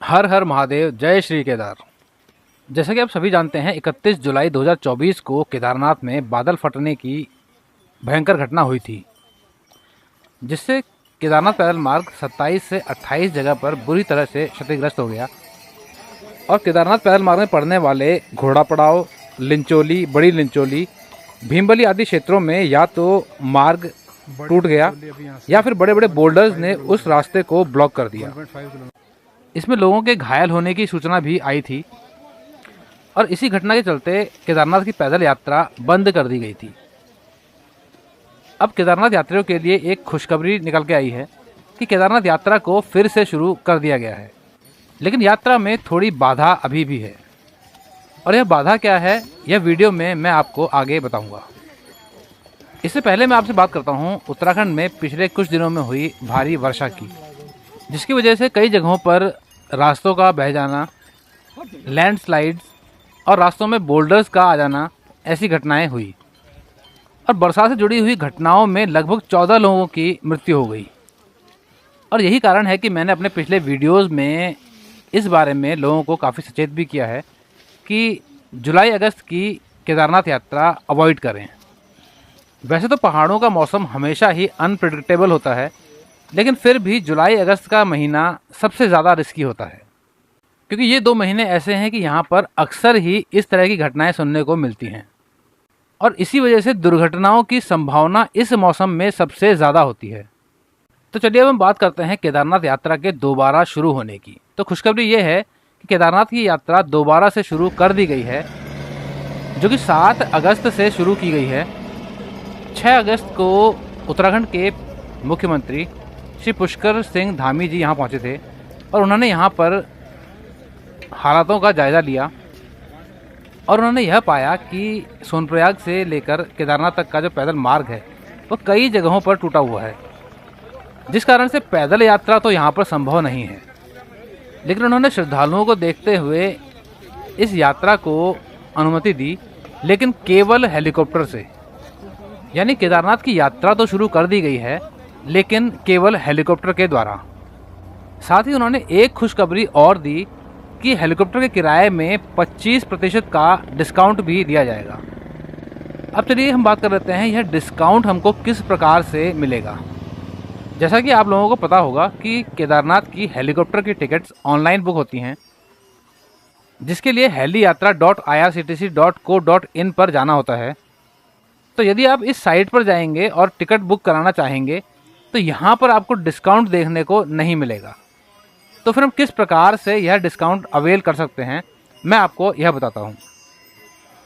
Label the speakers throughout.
Speaker 1: हर हर महादेव, जय श्री केदार। जैसा कि आप सभी जानते हैं, 31 जुलाई 2024 को केदारनाथ में बादल फटने की भयंकर घटना हुई थी, जिससे केदारनाथ पैदल मार्ग 27 से 28 जगह पर बुरी तरह से क्षतिग्रस्त हो गया। और केदारनाथ पैदल मार्ग में पड़ने वाले घोड़ा पड़ाव, लिंचोली, बड़ी लिंचोली, भीमबली आदि क्षेत्रों में या तो मार्ग टूट गया या फिर बड़े बड़े बोल्डर्स ने उस रास्ते को ब्लॉक कर दिया। इसमें लोगों के घायल होने की सूचना भी आई थी और इसी घटना के चलते केदारनाथ की पैदल यात्रा बंद कर दी गई थी। अब केदारनाथ यात्रियों के लिए एक खुशखबरी निकल के आई है कि केदारनाथ यात्रा को फिर से शुरू कर दिया गया है, लेकिन यात्रा में थोड़ी बाधा अभी भी है। और यह बाधा क्या है, यह वीडियो में मैं आपको आगे बताऊंगा। इससे पहले मैं आपसे बात करता हूं उत्तराखंड में पिछले कुछ दिनों में हुई भारी वर्षा की, जिसकी वजह से कई जगहों पर रास्तों का बह जाना, लैंडस्लाइड्स और रास्तों में बोल्डर्स का आ जाना, ऐसी घटनाएं हुई। और बरसात से जुड़ी हुई घटनाओं में लगभग 14 लोगों की मृत्यु हो गई। और यही कारण है कि मैंने अपने पिछले वीडियोस में इस बारे में लोगों को काफ़ी सचेत भी किया है कि जुलाई अगस्त की केदारनाथ यात्रा अवॉइड करें। वैसे तो पहाड़ों का मौसम हमेशा ही अनप्रेडिक्टेबल होता है, लेकिन फिर भी जुलाई अगस्त का महीना सबसे ज़्यादा रिस्की होता है, क्योंकि ये 2 महीने ऐसे हैं कि यहाँ पर अक्सर ही इस तरह की घटनाएं सुनने को मिलती हैं। और इसी वजह से दुर्घटनाओं की संभावना इस मौसम में सबसे ज़्यादा होती है। तो चलिए अब हम बात करते हैं केदारनाथ यात्रा के दोबारा शुरू होने की। तो खुशखबरी ये है कि केदारनाथ की यात्रा दोबारा से शुरू कर दी गई है, जो कि 7 अगस्त से शुरू की गई है। 6 अगस्त को उत्तराखंड के मुख्यमंत्री श्री पुष्कर सिंह धामी जी यहाँ पहुँचे थे और उन्होंने यहाँ पर हालातों का जायज़ा लिया और उन्होंने यह पाया कि सोनप्रयाग से लेकर केदारनाथ तक का जो पैदल मार्ग है वो कई जगहों पर टूटा हुआ है, जिस कारण से पैदल यात्रा तो यहाँ पर संभव नहीं है। लेकिन उन्होंने श्रद्धालुओं को देखते हुए इस यात्रा को अनुमति दी, लेकिन केवल हेलीकॉप्टर से। यानी केदारनाथ की यात्रा तो शुरू कर दी गई है, लेकिन केवल हेलीकॉप्टर के द्वारा। साथ ही उन्होंने एक खुशखबरी और दी कि हेलीकॉप्टर के किराए में 25% का डिस्काउंट भी दिया जाएगा। अब चलिए हम बात कर लेते हैं यह डिस्काउंट हमको किस प्रकार से मिलेगा। जैसा कि आप लोगों को पता होगा कि केदारनाथ की हेलीकॉप्टर की टिकट्स ऑनलाइन बुक होती हैं, जिसके लिए heliyatra.irctc.co.in पर जाना होता है। तो यदि आप इस साइट पर जाएंगे और टिकट बुक कराना चाहेंगे तो यहाँ पर आपको डिस्काउंट देखने को नहीं मिलेगा। तो फिर हम किस प्रकार से यह डिस्काउंट अवेल कर सकते हैं, मैं आपको यह बताता हूँ।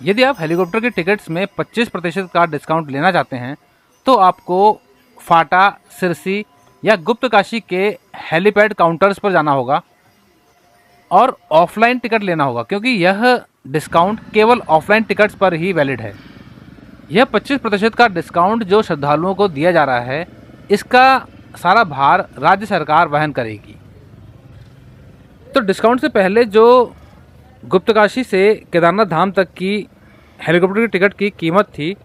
Speaker 1: यदि आप हेलीकॉप्टर की टिकट्स में 25% का डिस्काउंट लेना चाहते हैं तो आपको फाटा, सिरसी या गुप्तकाशी के हेलीपैड काउंटर्स पर जाना होगा और ऑफलाइन टिकट लेना होगा, क्योंकि यह डिस्काउंट केवल ऑफलाइन टिकट्स पर ही वैलिड है। यह 25% का डिस्काउंट जो श्रद्धालुओं को दिया जा रहा है, इसका सारा भार राज्य सरकार वहन करेगी। तो डिस्काउंट से पहले जो गुप्तकाशी से केदारनाथ धाम तक की हेलीकॉप्टर की टिकट की कीमत थी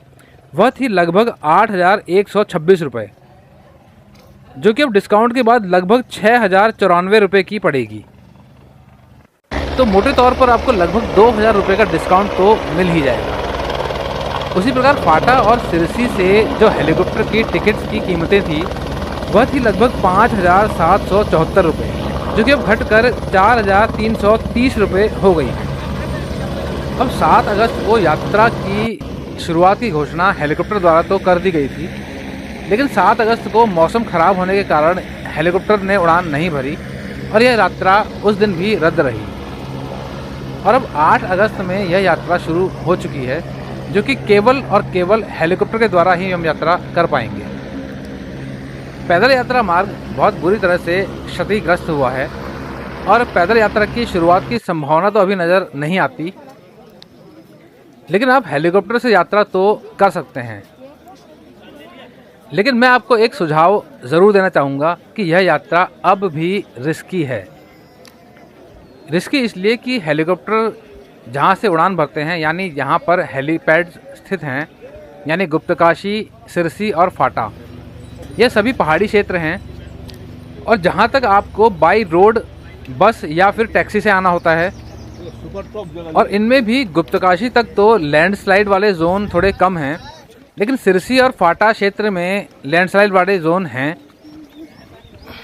Speaker 1: वह थी लगभग 8,126 रुपये, जो कि अब डिस्काउंट के बाद लगभग 6,094 रुपये की पड़ेगी। तो मोटे तौर पर आपको लगभग 2,000 रुपये का डिस्काउंट तो मिल ही जाएगा। उसी प्रकार फाटा और सिरसी से जो हेलीकॉप्टर की टिकट्स की कीमतें थी वह थी लगभग 5,774 रुपये, जो कि अब घटकर 4,330 रुपये हो गई है। अब 7 अगस्त को यात्रा की शुरुआत की घोषणा हेलीकॉप्टर द्वारा तो कर दी गई थी, लेकिन 7 अगस्त को मौसम खराब होने के कारण हेलीकॉप्टर ने उड़ान नहीं भरी और यह यात्रा उस दिन भी रद्द रही। और अब 8 अगस्त में यह यात्रा शुरू हो चुकी है, जो कि केवल और केवल हेलीकॉप्टर के द्वारा ही हम यात्रा कर पाएंगे। पैदल यात्रा मार्ग बहुत बुरी तरह से क्षतिग्रस्त हुआ है और पैदल यात्रा की शुरुआत की संभावना तो अभी नज़र नहीं आती, लेकिन आप हेलीकॉप्टर से यात्रा तो कर सकते हैं। लेकिन मैं आपको एक सुझाव ज़रूर देना चाहूँगा कि यह यात्रा अब भी रिस्की है। रिस्की इसलिए कि हेलीकॉप्टर जहाँ से उड़ान भरते हैं, यानी यहाँ पर हेलीपैड स्थित हैं, यानी गुप्तकाशी, सिरसी और फाटा, यह सभी पहाड़ी क्षेत्र हैं। और जहाँ तक आपको बाई रोड बस या फिर टैक्सी से आना होता है। और इनमें भी गुप्तकाशी तक तो लैंडस्लाइड वाले जोन थोड़े कम हैं, लेकिन सिरसी और फाटा क्षेत्र में लैंडस्लाइड वाले जोन हैं।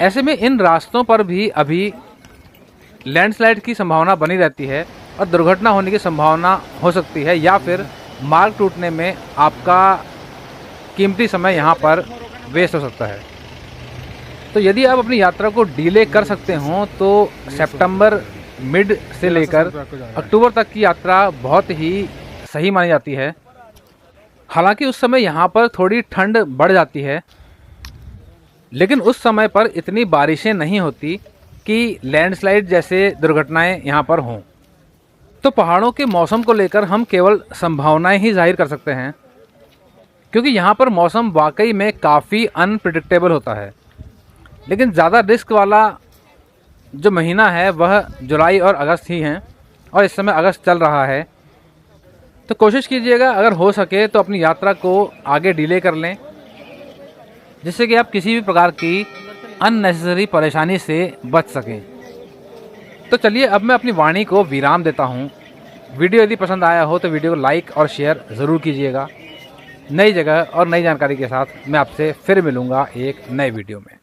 Speaker 1: ऐसे में इन रास्तों पर भी अभी लैंडस्लाइड की संभावना बनी रहती है और दुर्घटना होने की संभावना हो सकती है, या फिर मार्ग टूटने में आपका कीमती समय यहाँ पर वेस्ट हो सकता है। तो यदि आप अपनी यात्रा को डिले कर सकते हो तो सितंबर मिड से लेकर अक्टूबर तक की यात्रा बहुत ही सही मानी जाती है। हालांकि उस समय यहाँ पर थोड़ी ठंड बढ़ जाती है, लेकिन उस समय पर इतनी बारिशें नहीं होती कि लैंडस्लाइड जैसे दुर्घटनाएं यहाँ पर हों। तो पहाड़ों के मौसम को लेकर हम केवल संभावनाएं ही जाहिर कर सकते हैं, क्योंकि यहाँ पर मौसम वाकई में काफ़ी अनप्रिडिक्टेबल होता है। लेकिन ज़्यादा रिस्क वाला जो महीना है वह जुलाई और अगस्त ही हैं, और इस समय अगस्त चल रहा है। तो कोशिश कीजिएगा अगर हो सके तो अपनी यात्रा को आगे डिले कर लें, जिससे कि आप किसी भी प्रकार की अननेसेसरी परेशानी से बच सकें। तो चलिए अब मैं अपनी वाणी को विराम देता हूँ। वीडियो यदि पसंद आया हो तो वीडियो को लाइक और शेयर ज़रूर कीजिएगा। नई जगह और नई जानकारी के साथ मैं आपसे फिर मिलूँगा एक नए वीडियो में।